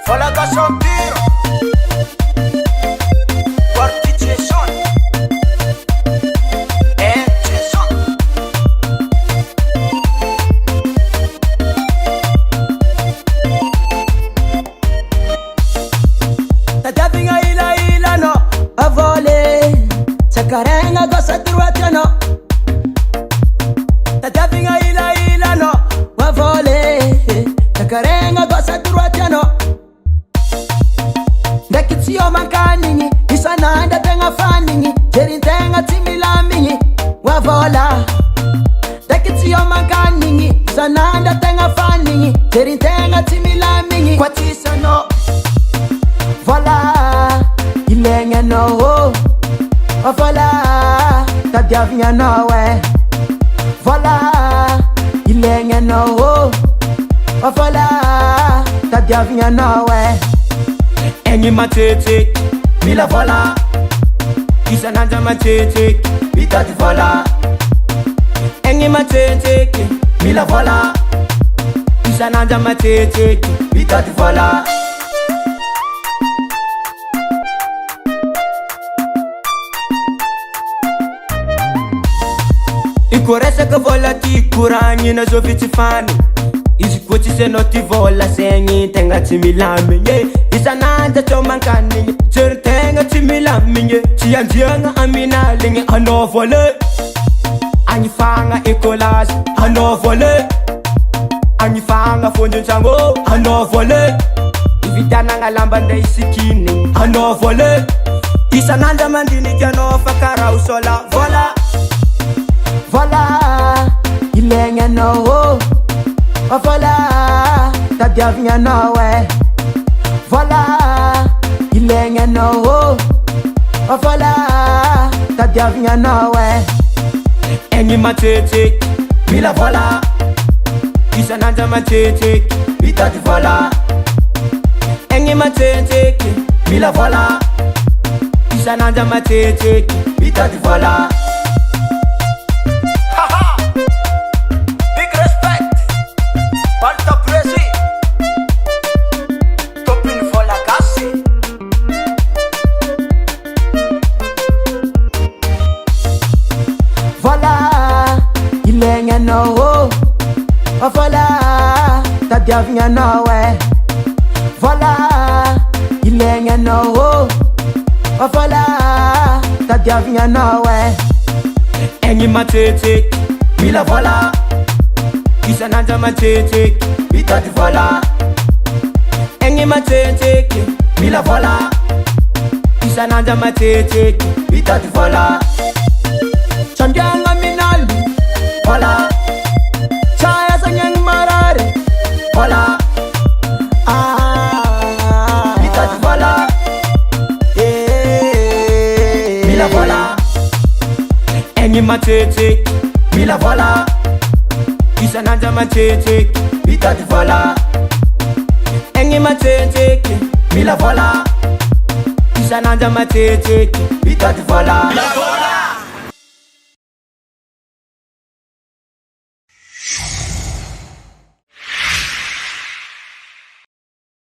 Voilà ta chanture. Parti Jason. Jason. Tadavinga ila no avole Sakarenga gosa truatya no Tadavinga ila no avole Sakarenga gosa truatya no Ndakitsio mankaningi Isananda tenga faningi Jerintenga timilamingi Wavola Ndakitsio mankaningi Isananda tenga faningi Jerintenga timilamingi Kwatisa no Voilà, il est no, oh voilà, t'as bien venu no, ouais. Voilà, il est no, oh voilà, t'as bien venu no, ouais. Engi matete, mila vola. Isananja matete, bitati vola. Engi matete, mila vola. Isananja matete, bitati vola. Ikoresa ka vola ti kuranyi na zo vitifani. Isikoti se no ti vola sengi tenga timilame ye. Isananda chomankani cher tenga timilame ye. Chianjianga amina lingi ano vole. Anifanga ekolas ano vole. Anifanga fonjo chango ano vole. Ivitana ngalamba nda isikini ano vole. Isananda mandini jano fakara usola vola. Voilà, il est no, oh voilà, t'as bien venu no, ouais. Voilà, il est no, oh voilà, t'as bien venu no, ouais. Engi matete, mila vola. Isananja matete, bitati vola. Engi matete, mila vola. Isananja matete, bitati vola. Voilà, il est no, oh voilà, t'as bien venu no, ouais. Voilà, il est no, oh voilà, t'as bien venu no, ouais. Engi matete, mila vola. Isananja matete, bitati vola. Engi matete, mila vola. Isananja matete, bitati vola. Chandianga minali, Vola, chaya sanyang marare, vola, bitati vola. Mila vola. Engi matete, mila vola. Isananja matete, bitati vola. Engi matete, mila vola. Isananja matete, bitati vola.